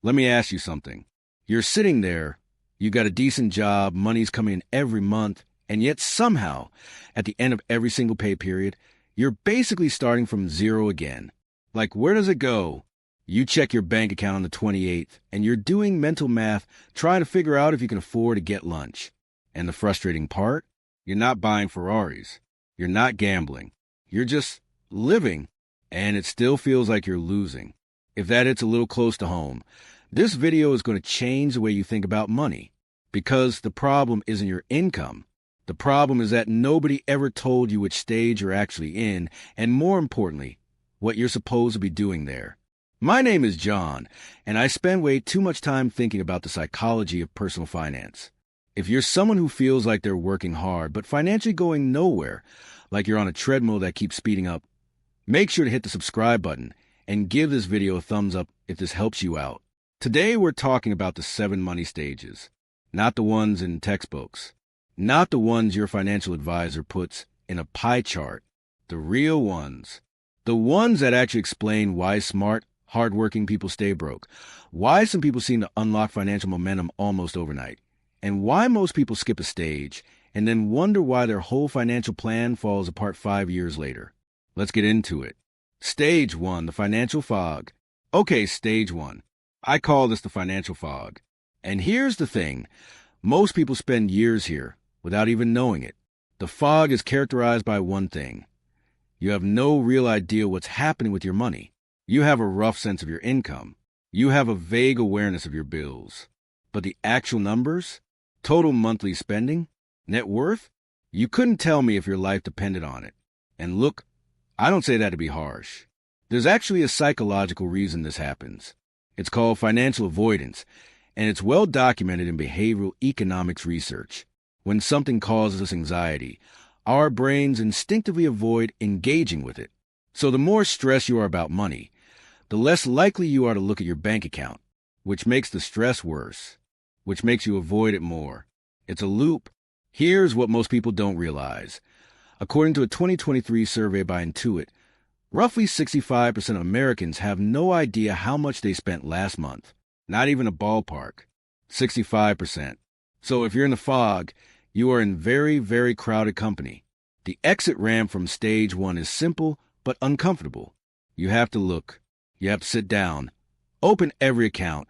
Let me ask you something. You're sitting there, you got a decent job, money's coming in every month, and yet somehow, at the end of every single pay period, you're basically starting from zero again. Like, where does it go? You check your bank account on the 28th, and you're doing mental math, trying to figure out if you can afford to get lunch. And the frustrating part? You're not buying Ferraris. You're not gambling. You're just living, and it still feels like you're losing. If that hits a little close to home, this video is going to change the way you think about money. Because the problem isn't your income. The problem is that nobody ever told you which stage you're actually in, and more importantly, what you're supposed to be doing there. My name is John, and I spend way too much time thinking about the psychology of personal finance. If you're someone who feels like they're working hard but financially going nowhere, like you're on a treadmill that keeps speeding up, make sure to hit the subscribe button and give this video a thumbs up if this helps you out. Today we're talking about the 7 money stages, not the ones in textbooks, not the ones your financial advisor puts in a pie chart, the real ones, the ones that actually explain why smart, hardworking people stay broke, why some people seem to unlock financial momentum almost overnight, and why most people skip a stage and then wonder why their whole financial plan falls apart 5 years later. Let's get into it. Stage 1, the financial fog. Okay, stage 1. I call this the financial fog. And here's the thing. Most people spend years here without even knowing it. The fog is characterized by one thing. You have no real idea what's happening with your money. You have a rough sense of your income. You have a vague awareness of your bills. But the actual numbers? Total monthly spending? Net worth? You couldn't tell me if your life depended on it. And look, I don't say that to be harsh. There's actually a psychological reason this happens. It's called financial avoidance, and it's well documented in behavioral economics research. When something causes us anxiety, our brains instinctively avoid engaging with it. So the more stressed you are about money, the less likely you are to look at your bank account, which makes the stress worse, which makes you avoid it more. It's a loop. Here's what most people don't realize. According to a 2023 survey by Intuit, roughly 65% of Americans have no idea how much they spent last month. Not even a ballpark. 65%. So if you're in the fog, you are in very, very crowded company. The exit ramp from stage 1 is simple but uncomfortable. You have to look. You have to sit down, open every account,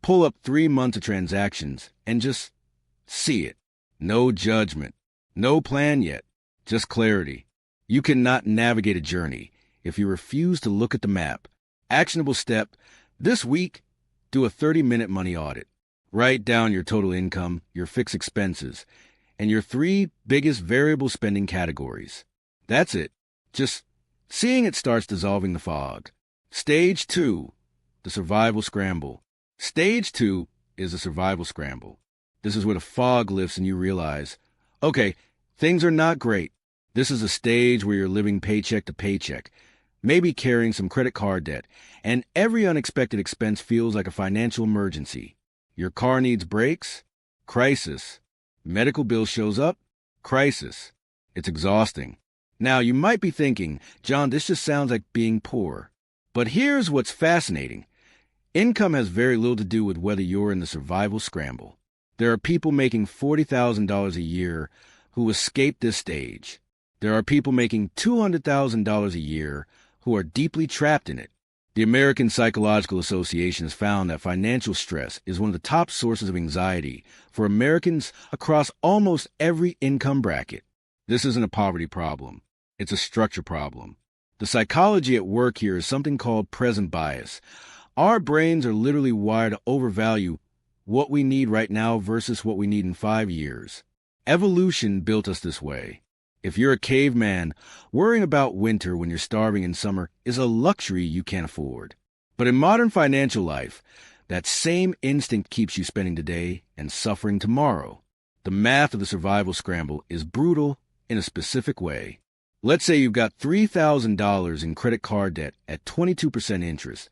pull up 3 months of transactions, and just see it. No judgment. No plan yet. Just clarity. You cannot navigate a journey if you refuse to look at the map. Actionable step. This week, do a 30-minute money audit. Write down your total income, your fixed expenses, and your 3 biggest variable spending categories. That's it. Just seeing it starts dissolving the fog. Stage 2, the survival scramble. Stage 2 is the survival scramble. This is where the fog lifts and you realize, okay, things are not great. This is a stage where you're living paycheck to paycheck, maybe carrying some credit card debt, and every unexpected expense feels like a financial emergency. Your car needs brakes? Crisis. Medical bill shows up? Crisis. It's exhausting. Now, you might be thinking, John, this just sounds like being poor. But here's what's fascinating. Income has very little to do with whether you're in the survival scramble. There are people making $40,000 a year who escaped this stage. There are people making $200,000 a year who are deeply trapped in it. The American Psychological Association has found that financial stress is one of the top sources of anxiety for Americans across almost every income bracket. This isn't a poverty problem. It's a structure problem. The psychology at work here is something called present bias. Our brains are literally wired to overvalue what we need right now versus what we need in 5 years. Evolution built us this way. If you're a caveman, worrying about winter when you're starving in summer is a luxury you can't afford. But in modern financial life, that same instinct keeps you spending today and suffering tomorrow. The math of the survival scramble is brutal in a specific way. Let's say you've got $3,000 in credit card debt at 22% interest,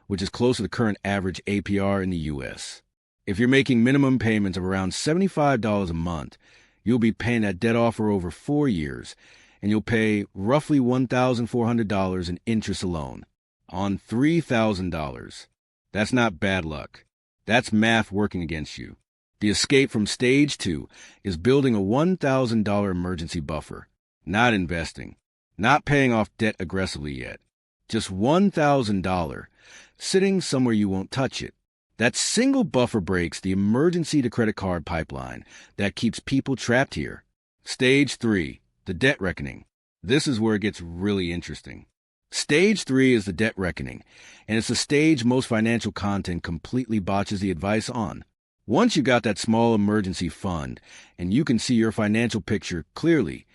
which is close to the current average APR in the U.S. If you're making minimum payments of around $75 a month, you'll be paying that debt off for over 4 years, and you'll pay roughly $1,400 in interest alone on $3,000. That's not bad luck. That's math working against you. The escape from stage 2 is building a $1,000 emergency buffer, not investing, not paying off debt aggressively yet. Just $1,000 sitting somewhere you won't touch it. That single buffer breaks the emergency to credit card pipeline that keeps people trapped here. Stage 3, the debt reckoning. This is where it gets really interesting. Stage 3 is the debt reckoning, and it's the stage most financial content completely botches the advice on. Once you got that small emergency fund and you can see your financial picture clearly,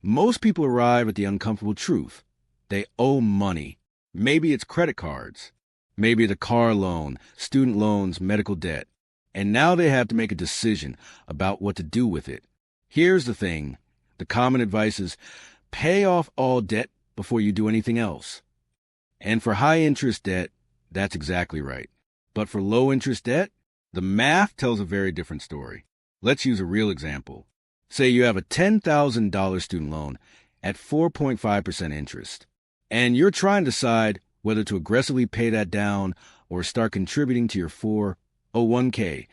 most people arrive at the uncomfortable truth. They owe money. Maybe it's credit cards. Maybe the car loan, student loans, medical debt. And now they have to make a decision about what to do with it. Here's the thing. The common advice is pay off all debt before you do anything else. And for high-interest debt, that's exactly right. But for low-interest debt, the math tells a very different story. Let's use a real example. Say you have a $10,000 student loan at 4.5% interest, and you're trying to decide whether to aggressively pay that down or start contributing to your 401k,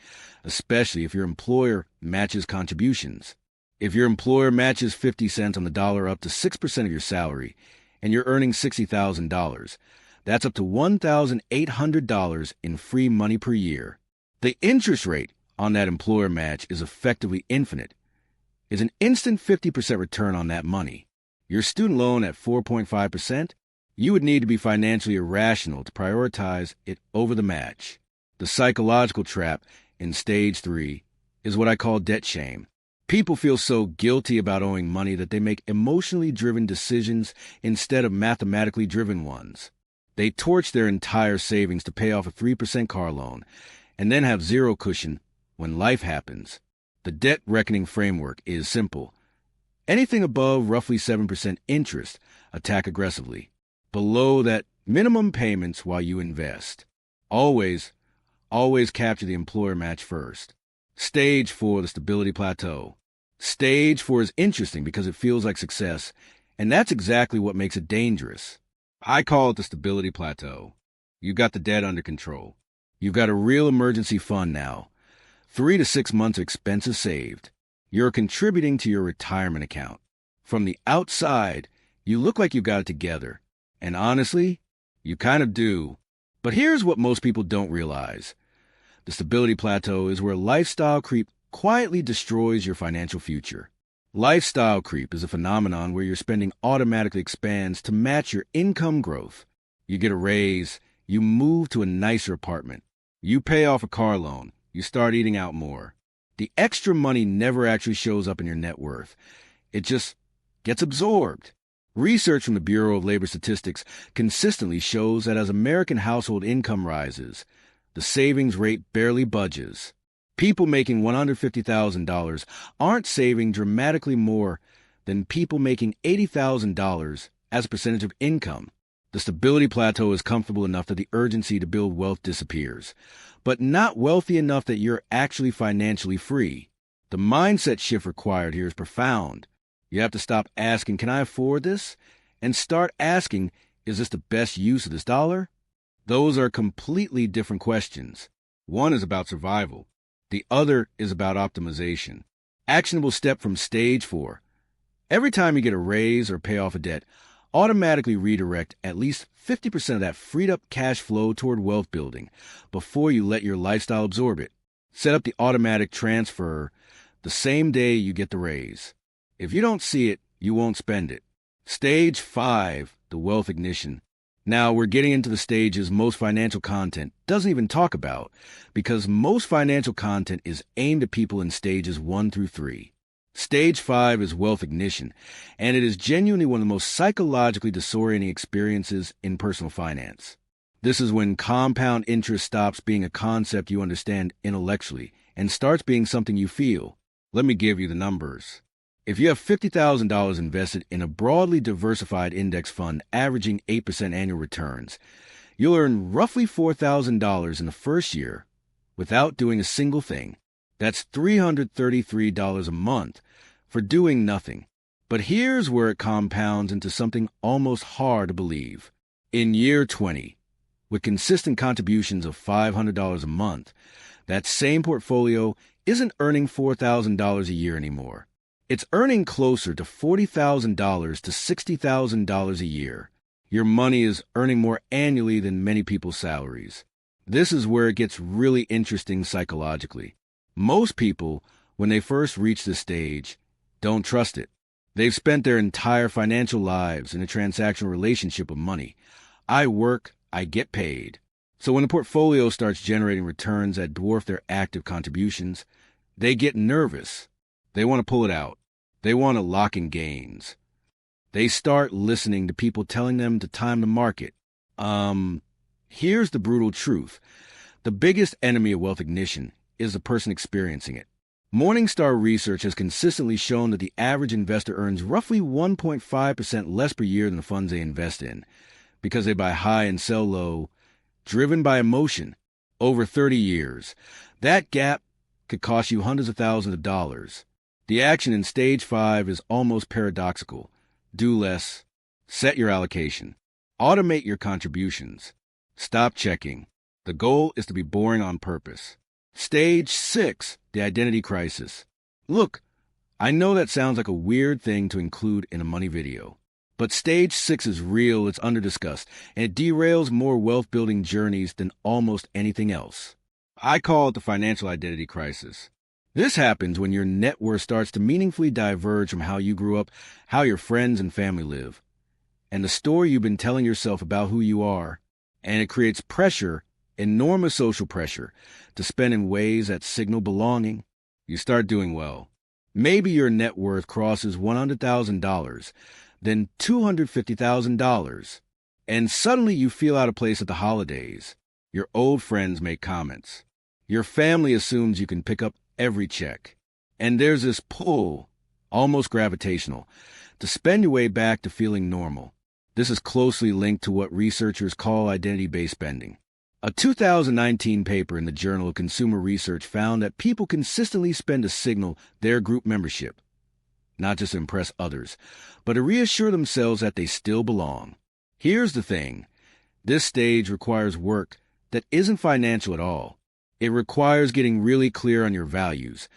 especially if your employer matches contributions. If your employer matches 50 cents on the dollar up to 6% of your salary, and you're earning $60,000, that's up to $1,800 in free money per year. The interest rate on that employer match is effectively infinite. It's an instant 50% return on that money. Your student loan at 4.5%, you would need to be financially irrational to prioritize it over the match. The psychological trap in stage 3 is what I call debt shame. People feel so guilty about owing money that they make emotionally driven decisions instead of mathematically driven ones. They torch their entire savings to pay off a 3% car loan and then have zero cushion when life happens. The debt reckoning framework is simple. Anything above roughly 7% interest, attack aggressively. Below that, minimum payments while you invest. Always capture the employer match first. Stage 4, the stability plateau. Stage 4 is interesting because it feels like success, and that's exactly what makes it dangerous. I call it the stability plateau. You've got the debt under control. You've got a real emergency fund now. 3 to 6 months of expenses saved. You're contributing to your retirement account. From the outside, you look like you've got it together. And honestly, you kind of do. But here's what most people don't realize. The stability plateau is where lifestyle creep quietly destroys your financial future. Lifestyle creep is a phenomenon where your spending automatically expands to match your income growth. You get a raise, you move to a nicer apartment, you pay off a car loan, you start eating out more. The extra money never actually shows up in your net worth. It just gets absorbed. Research from the Bureau of Labor Statistics consistently shows that as American household income rises, the savings rate barely budges. People making $150,000 aren't saving dramatically more than people making $80,000 as a percentage of income. The stability plateau is comfortable enough that the urgency to build wealth disappears, but not wealthy enough that you're actually financially free. The mindset shift required here is profound. You have to stop asking, can I afford this? And start asking, is this the best use of this dollar? Those are completely different questions. One is about survival. The other is about optimization. Actionable step from stage 4. Every time you get a raise or pay off a debt, automatically redirect at least 50% of that freed up cash flow toward wealth building before you let your lifestyle absorb it. Set up the automatic transfer the same day you get the raise. If you don't see it, you won't spend it. Stage 5, the wealth ignition. Now we're getting into the stages most financial content doesn't even talk about, because most financial content is aimed at people in stages 1 through 3. Stage 5 is wealth ignition, and it is genuinely one of the most psychologically disorienting experiences in personal finance. This is when compound interest stops being a concept you understand intellectually and starts being something you feel. Let me give you the numbers. If you have $50,000 invested in a broadly diversified index fund averaging 8% annual returns, you'll earn roughly $4,000 in the first year without doing a single thing. That's $333 a month for doing nothing. But here's where it compounds into something almost hard to believe. In year 20, With consistent contributions of $500 a month, that same portfolio isn't earning $4,000 a year anymore. It's earning closer to $40,000 to $60,000 a year. Your money is earning more annually than many people's salaries. This is where it gets really interesting psychologically. Most people, when they first reach this stage, don't trust it. They've spent their entire financial lives in a transactional relationship with money. I work, I get paid. So when the portfolio starts generating returns that dwarf their active contributions, they get nervous. They want to pull it out. They want to lock in gains. They start listening to people telling them to time the market. Here's the brutal truth. The biggest enemy of wealth ignition is the person experiencing it. Morningstar research has consistently shown that the average investor earns roughly 1.5% less per year than the funds they invest in, because they buy high and sell low, driven by emotion. Over 30 years, that gap could cost you hundreds of thousands of dollars. The action in Stage 5 is almost paradoxical. Do less, set your allocation, automate your contributions, stop checking. The goal is to be boring on purpose. Stage 6, the identity crisis. Look, I know that sounds like a weird thing to include in a money video, but Stage 6 is real, it's under-discussed, and it derails more wealth-building journeys than almost anything else. I call it the financial identity crisis. This happens when your net worth starts to meaningfully diverge from how you grew up, how your friends and family live, and the story you've been telling yourself about who you are, and it creates pressure, enormous social pressure, to spend in ways that signal belonging. You start doing well. Maybe your net worth crosses $100,000, then $250,000, and suddenly you feel out of place at the holidays. Your old friends make comments. Your family assumes you can pick up every check. And there's this pull, almost gravitational, to spend your way back to feeling normal. This is closely linked to what researchers call identity-based spending. A 2019 paper in the Journal of Consumer Research found that people consistently spend to signal their group membership, not just to impress others, but to reassure themselves that they still belong. Here's the thing. This stage requires work that isn't financial at all. It requires getting really clear on your values,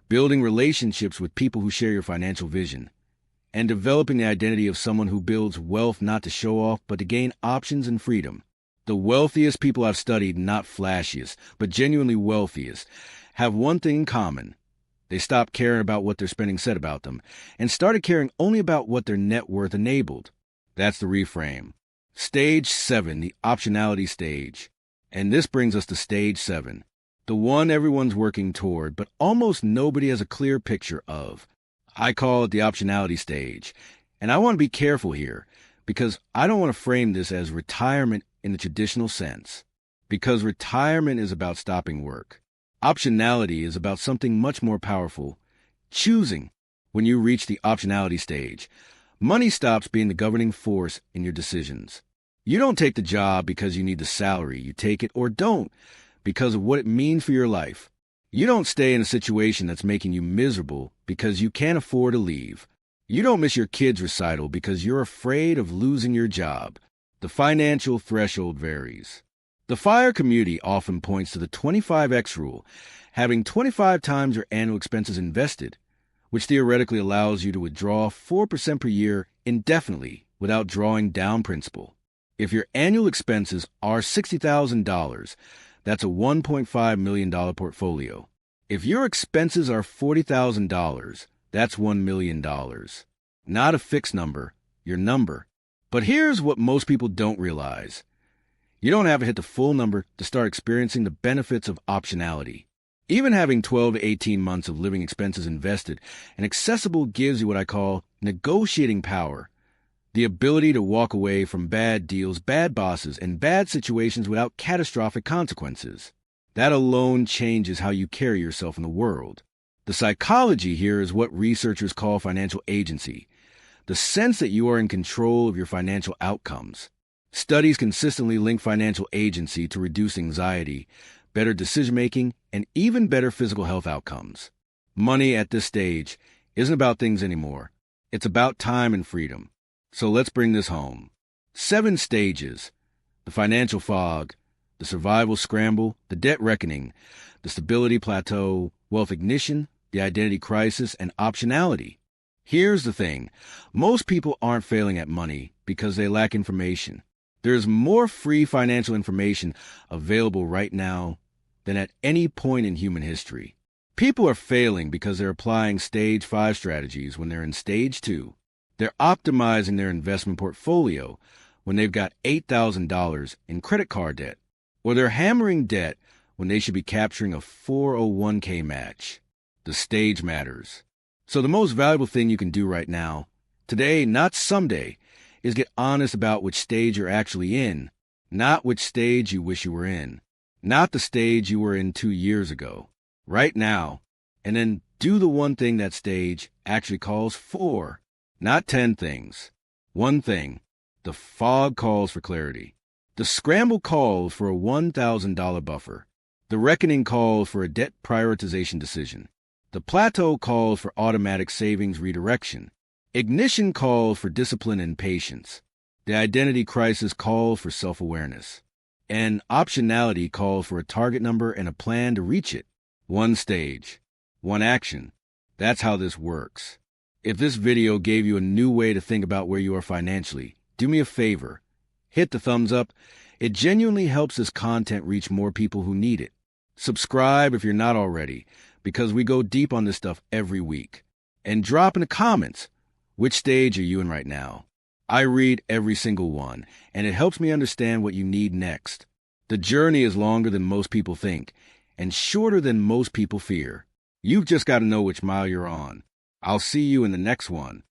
building relationships with people who share your financial vision, and developing the identity of someone who builds wealth not to show off, but to gain options and freedom. The wealthiest people I've studied, not flashiest, but genuinely wealthiest, have one thing in common. They stopped caring about what their spending said about them and started caring only about what their net worth enabled. That's the reframe. Stage 7, the optionality stage. And this brings us to Stage 7, the one everyone's working toward, but almost nobody has a clear picture of. I call it the optionality stage. And I want to be careful here, because I don't want to frame this as retirement in the traditional sense, because retirement is about stopping work. Optionality is about something much more powerful, choosing. When you reach the optionality stage, money stops being the governing force in your decisions. You don't take the job because you need the salary. You take it or don't because of what it means for your life. You don't stay in a situation that's making you miserable because you can't afford to leave. You don't miss your kids' recital because you're afraid of losing your job. The financial threshold varies. The FIRE community often points to the 25X rule, having 25 times your annual expenses invested, which theoretically allows you to withdraw 4% per year indefinitely without drawing down principal. If your annual expenses are $60,000, that's a $1.5 million portfolio. If your expenses are $40,000, that's $1 million. Not a fixed number, your number. But here's what most people don't realize. You don't have to hit the full number to start experiencing the benefits of optionality. Even having 12 to 18 months of living expenses invested and accessible gives you what I call negotiating power, the ability to walk away from bad deals, bad bosses, and bad situations without catastrophic consequences. That alone changes how you carry yourself in the world. The psychology here is what researchers call financial agency, the sense that you are in control of your financial outcomes. Studies consistently link financial agency to reduce anxiety, better decision-making, and even better physical health outcomes. Money at this stage isn't about things anymore. It's about time and freedom. So let's bring this home. 7 stages. the financial fog, the survival scramble, the debt reckoning, the stability plateau, wealth ignition, the identity crisis, and optionality. Here's the thing. Most people aren't failing at money because they lack information. There's more free financial information available right now than at any point in human history. People are failing because they're applying stage 5 strategies when they're in stage 2. They're optimizing their investment portfolio when they've got $8,000 in credit card debt. Or they're hammering debt when they should be capturing a 401k match. The stage matters. So the most valuable thing you can do right now, today, not someday, is get honest about which stage you're actually in, not which stage you wish you were in, not the stage you were in 2 years ago. Right now, and then do the one thing that stage actually calls for, not 10 things. One thing. The fog calls for clarity. The scramble calls for a $1,000 buffer. The reckoning calls for a debt prioritization decision. The plateau calls for automatic savings redirection. Ignition calls for discipline and patience. The identity crisis calls for self-awareness. And optionality calls for a target number and a plan to reach it. One stage, one action. That's how this works. If this video gave you a new way to think about where you are financially, do me a favor. Hit the thumbs up. It genuinely helps this content reach more people who need it. Subscribe if you're not already, because we go deep on this stuff every week. And drop in the comments, which stage are you in right now? I read every single one, and it helps me understand what you need next. The journey is longer than most people think, and shorter than most people fear. You've just got to know which mile you're on. I'll see you in the next one.